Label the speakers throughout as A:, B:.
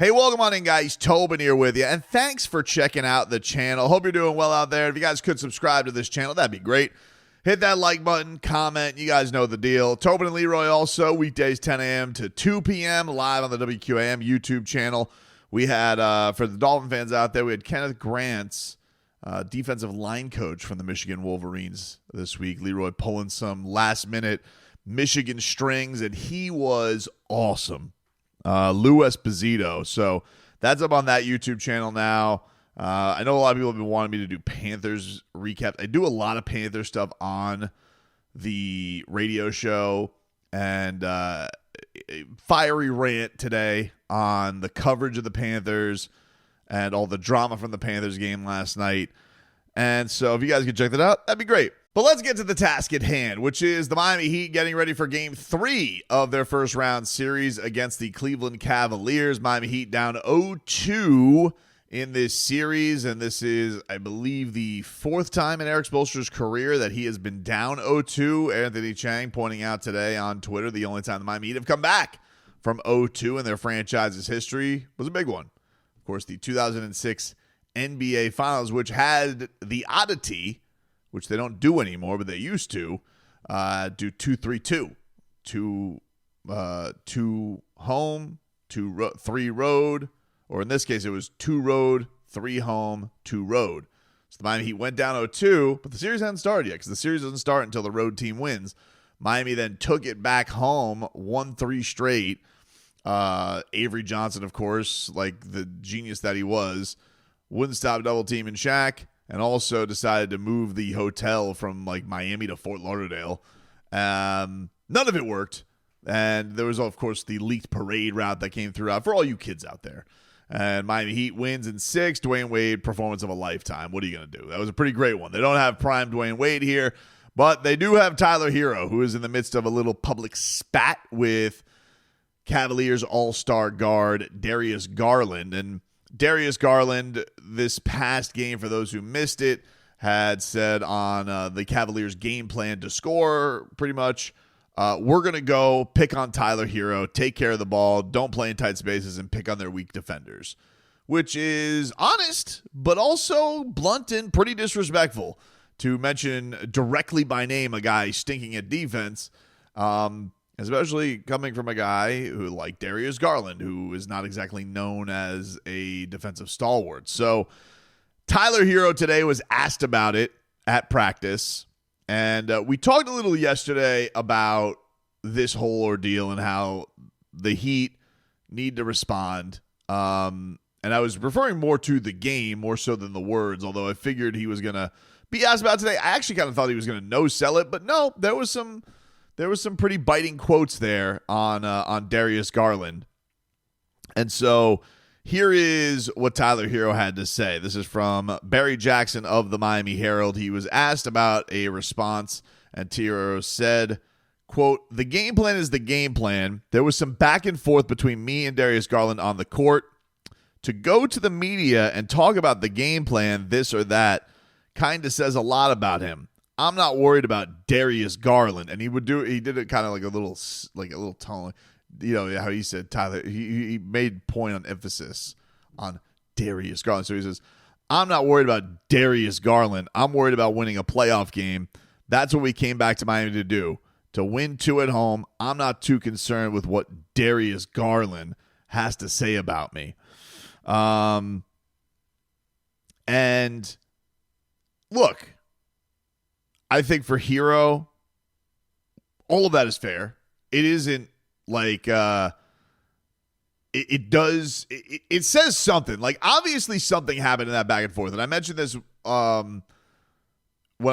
A: Hey, welcome on in, guys. Tobin here with you, and thanks for checking out the channel. Hope you're doing well out there. If you guys could subscribe to this channel, that'd be great. Hit that like button, comment. You guys know the deal. Tobin and Leroy also, weekdays 10 a.m. to 2 p.m. live on the WQAM YouTube channel. We had, for the Dolphin fans out there, we had Kenneth Grant's defensive line coach from the Michigan Wolverines this week. Leroy pulling some last-minute Michigan strings, and he was awesome. Lou Esposito. So that's up on that YouTube channel now. I know a lot of people have been wanting me to do Panthers recaps. I do a lot of Panthers stuff on the radio show, and fiery rant today on the coverage of the Panthers and all the drama from the Panthers game last night. And so if you guys could check that out, that'd be great. But let's get to the task at hand, which is the Miami Heat getting ready for Game 3 of their first round series against the Cleveland Cavaliers. Miami Heat down 0-2 in this series, and this is, I believe, the fourth time in Eric Spoelstra's career that he has been down 0-2. Anthony Chang pointing out today on Twitter the only time the Miami Heat have come back from 0-2 in their franchise's history was a big one. Of course, the 2006 NBA Finals, which had the oddity, which they don't do anymore, but they used to, do 2-3-2. Two home, 3 road, or in this case, it was 2 road, 3 home, 2 road. So the Miami Heat went down 0-2, but the series hadn't started yet because the series doesn't start until the road team wins. Miami then took it back home, won 3 straight. Avery Johnson, of course, like the genius that he was, wouldn't stop double teaming Shaq, and also decided to move the hotel from like Miami to Fort Lauderdale. None of it worked. And there was, of course, the leaked parade route that came throughout for all you kids out there. And Miami Heat wins in 6. Dwayne Wade, performance of a lifetime. What are you going to do? That was a pretty great one. They don't have prime Dwayne Wade here, but they do have Tyler Herro, who is in the midst of a little public spat with Cavaliers all-star guard Darius Garland. And Darius Garland, this past game, for those who missed it, had said on the Cavaliers' game plan to score, pretty much, we're going to go pick on Tyler Herro, take care of the ball, don't play in tight spaces, and pick on their weak defenders, which is honest, but also blunt and pretty disrespectful to mention directly by name a guy stinking at defense, especially coming from a guy who, like Darius Garland, who is not exactly known as a defensive stalwart. So Tyler Herro today was asked about it at practice, and we talked a little yesterday about this whole ordeal and how the Heat need to respond. And I was referring more to the game more so than the words, although I figured he was going to be asked about today. I actually kind of thought he was going to no-sell it, but no, there was some pretty biting quotes there on Darius Garland. And so here is what Tyler Herro had to say. This is from Barry Jackson of the Miami Herald. He was asked about a response, and Herro said, quote, "The game plan is the game plan. There was some back and forth between me and Darius Garland on the court. To go to the media and talk about the game plan, this or that, kind of says a lot about him. I'm not worried about Darius Garland." And he did it kind of like a little tone, you know, how he said Tyler, he made point on emphasis on Darius Garland. So he says, "I'm not worried about Darius Garland. I'm worried about winning a playoff game. That's what we came back to Miami to do, to win 2 at home. I'm not too concerned with what Darius Garland has to say about me." And look, I think for Herro, all of that is fair. It isn't like it says something. Like, obviously something happened in that back and forth. And I mentioned this when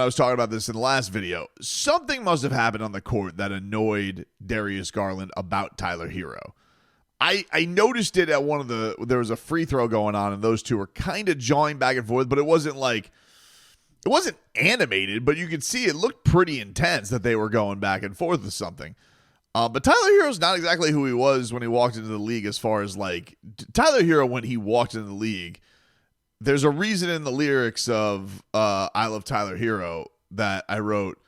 A: I was talking about this in the last video. Something must have happened on the court that annoyed Darius Garland about Tyler Herro. I noticed it at there was a free throw going on, and those two were kind of jawing back and forth, but it wasn't animated, but you could see it looked pretty intense that they were going back and forth with something. But Tyler Herro's not exactly who he was when he walked into the league, as far as like Tyler Herro when he walked into the league. There's a reason in the lyrics of I Love Tyler Herro that I wrote,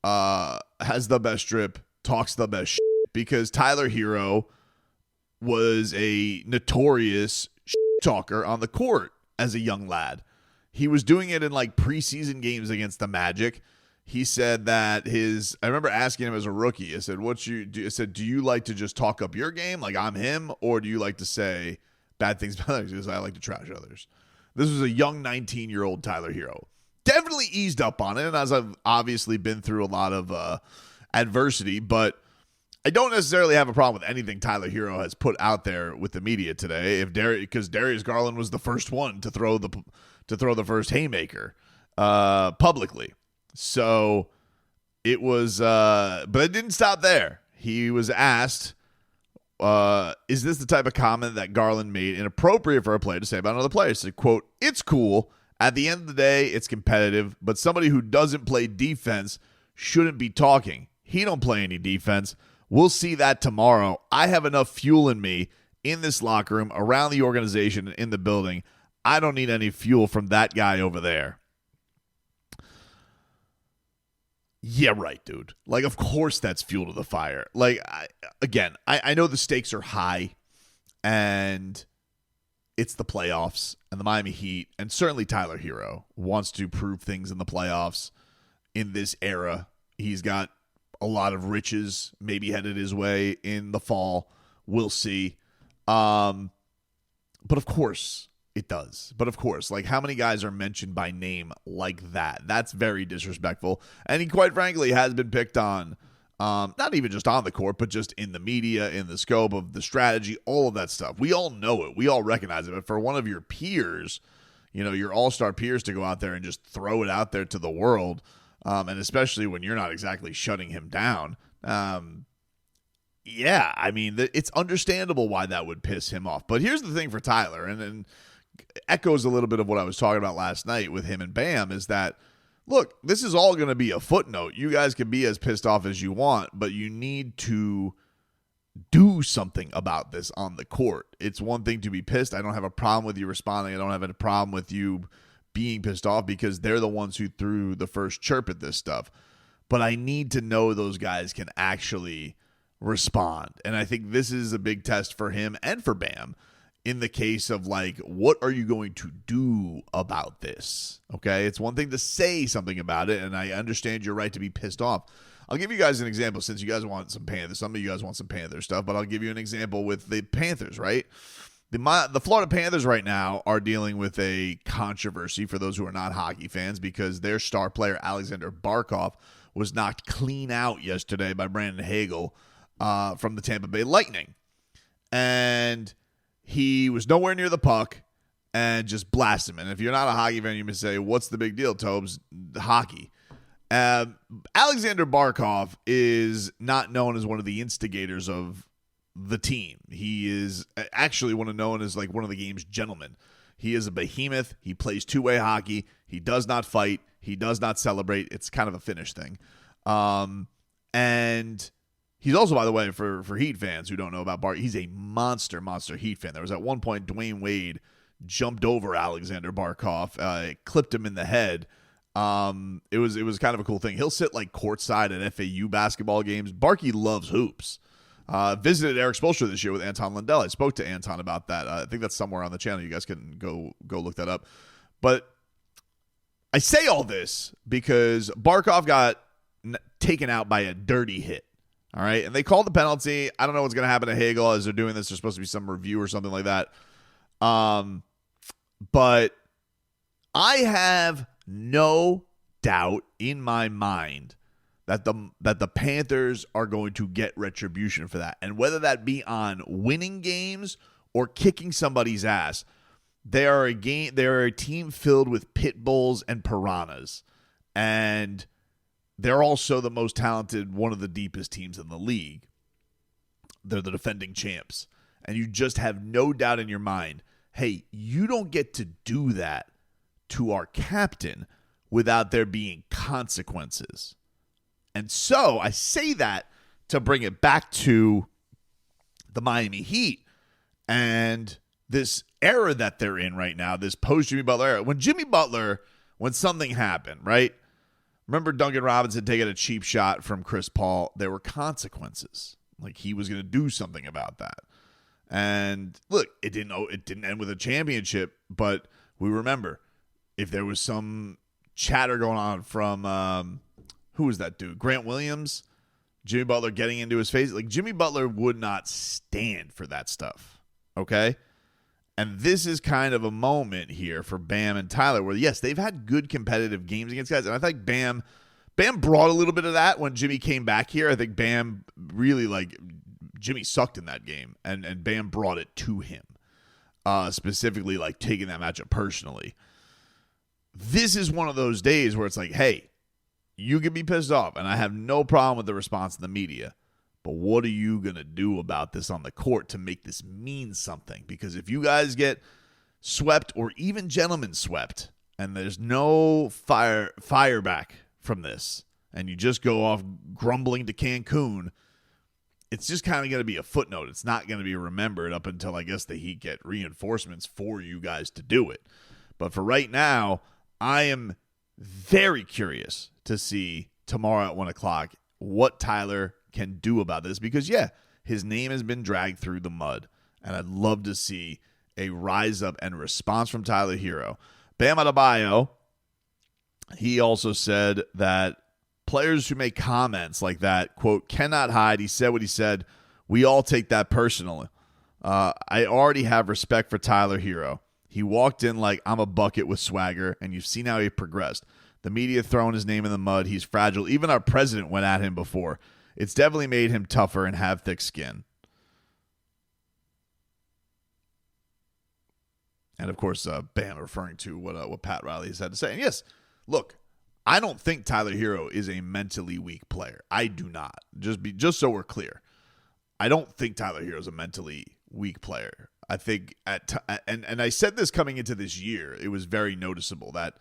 A: has the best drip, talks the best shit, because Tyler Herro was a notorious talker on the court as a young lad. He was doing it in like preseason games against the Magic. He said that I remember asking him as a rookie, I said, do you like to just talk up your game like I'm him, or do you like to say bad things about others? He goes, I like to trash others. This was a young 19-year-old Tyler Herro. Definitely eased up on it, and as I've obviously been through a lot of adversity, but I don't necessarily have a problem with anything Tyler Herro has put out there with the media today. Because Darius Garland was the first one to throw the first haymaker publicly. So it was, but it didn't stop there. He was asked, is this the type of comment that Garland made inappropriate for a player to say about another player? He said, quote, it's cool. At the end of the day, it's competitive, but somebody who doesn't play defense shouldn't be talking. He don't play any defense. We'll see that tomorrow. I have enough fuel in me in this locker room, around the organization, and in the building. I don't need any fuel from that guy over there. Yeah, right, dude. Like, of course that's fuel to the fire. Like, I know the stakes are high, and it's the playoffs and the Miami Heat, and certainly Tyler Herro wants to prove things in the playoffs in this era. He's got a lot of riches maybe headed his way in the fall. We'll see. But of course it does. But of course, like, how many guys are mentioned by name like that? That's very disrespectful. And he, quite frankly, has been picked on, not even just on the court, but just in the media, in the scope of the strategy, all of that stuff. We all know it. We all recognize it. But for one of your peers, your all-star peers, to go out there and just throw it out there to the world, and especially when you're not exactly shutting him down, it's understandable why that would piss him off. But here's the thing for Tyler, and echoes a little bit of what I was talking about last night with him and Bam, is that, look, this is all going to be a footnote. You guys can be as pissed off as you want, but you need to do something about this on the court. It's one thing to be pissed. I don't have a problem with you responding. I don't have a problem with you being pissed off, because they're the ones who threw the first chirp at this stuff. But I need to know those guys can actually respond. And I think this is a big test for him and for Bam in the case of, like, what are you going to do about this? Okay, it's one thing to say something about it, and I understand your right to be pissed off. I'll give you guys an example, since you guys want some Panthers. Some of you guys want some Panthers stuff, but I'll give you an example with the Panthers, right? The Florida Panthers right now are dealing with a controversy, for those who are not hockey fans, because their star player, Alexander Barkov, was knocked clean out yesterday by Brandon Hagel from the Tampa Bay Lightning. And he was nowhere near the puck and just blasted him. And if you're not a hockey fan, you may say, what's the big deal, Tobes? Hockey. Alexander Barkov is not known as one of the instigators of the team. He is actually known as like one of the game's gentlemen. He is a behemoth. He plays two-way hockey. He does not fight. He does not celebrate. It's kind of a Finnish thing. And he's also, by the way, for Heat fans who don't know about Bart, he's a monster Heat fan. There was at one point Dwayne Wade jumped over Alexander Barkov, clipped him in the head. It was kind of a cool thing. He'll sit like courtside at FAU basketball games. Barky loves hoops. Visited Eric Spoelstra this year with Anton Lundell. I spoke to Anton about that. I think that's somewhere on the channel. You guys can go look that up. But I say all this because Barkov got taken out by a dirty hit. All right. And they called the penalty. I don't know what's going to happen to Hagel as they're doing this. There's supposed to be some review or something like that. But I have no doubt in my mind that the Panthers are going to get retribution for that. And whether that be on winning games or kicking somebody's ass, they are a team filled with pit bulls and piranhas. And they're also the most talented, one of the deepest teams in the league. They're the defending champs. And you just have no doubt in your mind, hey, you don't get to do that to our captain without there being consequences. And so I say that to bring it back to the Miami Heat and this era that they're in right now, this post-Jimmy Butler era. When something happened, right? Remember Duncan Robinson taking a cheap shot from Chris Paul? There were consequences. Like, he was going to do something about that. And look, it didn't end with a championship, but we remember if there was some chatter going on from who was that dude? Grant Williams, Jimmy Butler getting into his face. Like, Jimmy Butler would not stand for that stuff. Okay? And this is kind of a moment here for Bam and Tyler where, yes, they've had good competitive games against guys. And I think Bam brought a little bit of that when Jimmy came back here. I think Bam really, like, Jimmy sucked in that game. And Bam brought it to him. Specifically, like, taking that matchup personally. This is one of those days where it's like, hey, you can be pissed off, and I have no problem with the response of the media. But what are you going to do about this on the court to make this mean something? Because if you guys get swept or even gentlemen swept and there's no fire back from this and you just go off grumbling to Cancun, it's just kind of going to be a footnote. It's not going to be remembered up until, I guess, the Heat get reinforcements for you guys to do it. But for right now, I am very curious to see tomorrow at 1 o'clock what Tyler can do about this, because yeah, his name has been dragged through the mud, and I'd love to see a rise up and response from Tyler Herro. Bam Adebayo, he also said that players who make comments like that, quote, cannot hide. He said what he said. We all take that personally. I already have respect for Tyler Herro. He walked in like, I'm a bucket with swagger, and you've seen how he progressed. The media throwing his name in the mud. He's fragile. Even our president went at him before. It's definitely made him tougher and have thick skin. And, of course, Bam referring to what Pat Riley has had to say. And, yes, look, I don't think Tyler Herro is a mentally weak player. I do not. Just so we're clear. I don't think Tyler Herro is a mentally weak player. I think, and I said this coming into this year, it was very noticeable that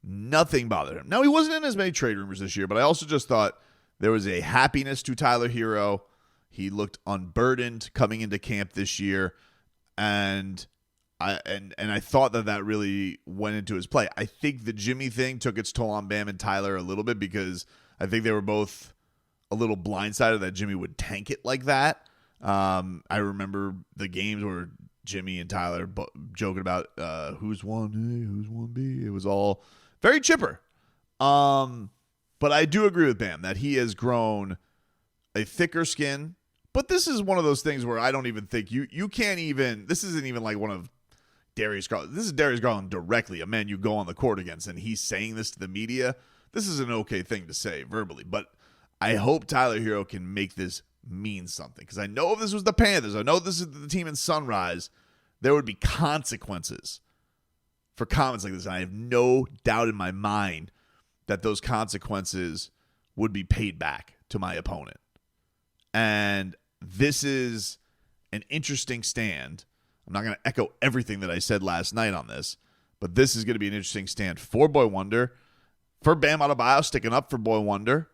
A: nothing bothered him. Now, he wasn't in as many trade rumors this year, but I also just thought there was a happiness to Tyler Herro. He looked unburdened coming into camp this year, and I thought that really went into his play. I think the Jimmy thing took its toll on Bam and Tyler a little bit, because I think they were both a little blindsided that Jimmy would tank it like that. I remember the games where Jimmy and Tyler joking about who's 1A, who's 1B. It was all very chipper. But I do agree with Bam that he has grown a thicker skin. But this is one of those things where I don't even think you can't even. This isn't even like one of Darius Garland. This is Darius Garland directly, a man you go on the court against, and he's saying this to the media. This is an okay thing to say verbally, but I hope Tyler Herro can make this mean something, because I know if this was the Panthers, I know this is the team in Sunrise, there would be consequences for comments like this, and I have no doubt in my mind that those consequences would be paid back to my opponent. And this is an interesting stand. I'm not going to echo everything that I said last night on this, but this is going to be an interesting stand for Boy Wonder, for Bam Adebayo sticking up for Boy Wonder,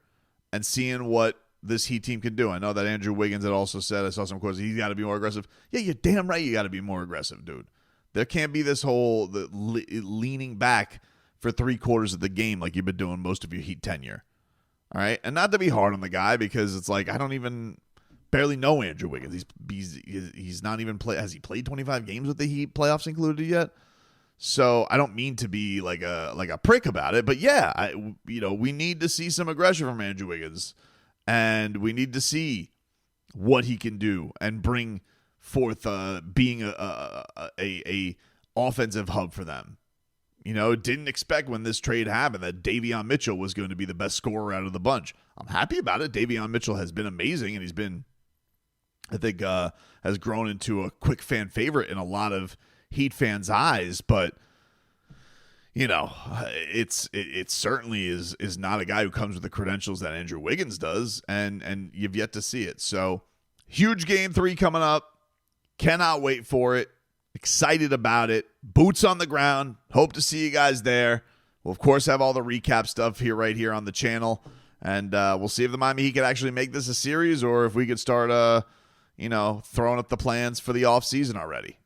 A: and seeing what this Heat team can do. I know that Andrew Wiggins had also said, I saw some quotes, he's got to be more aggressive. Yeah, you're damn right you got to be more aggressive, dude. There can't be this whole leaning back for 3/4 of the game like you've been doing most of your Heat tenure. All right? And not to be hard on the guy, because it's like, I don't even barely know Andrew Wiggins. He's not even played. Has he played 25 games with the Heat, playoffs included, yet? So I don't mean to be like a prick about it, but yeah, we need to see some aggression from Andrew Wiggins, and we need to see what he can do and bring forth being a offensive hub for them. Didn't expect when this trade happened that Davion Mitchell was going to be the best scorer out of the bunch. I'm happy about it. Davion Mitchell has been amazing, and he's been, I think, has grown into a quick fan favorite in a lot of Heat fans' eyes. But it certainly is not a guy who comes with the credentials that Andrew Wiggins does, and you've yet to see it. So huge Game 3 coming up. Cannot wait for it. Excited about it. Boots on the ground. Hope to see you guys there. We'll, of course, have all the recap stuff right here on the channel. And we'll see if the Miami Heat could actually make this a series, or if we could start, throwing up the plans for the offseason already.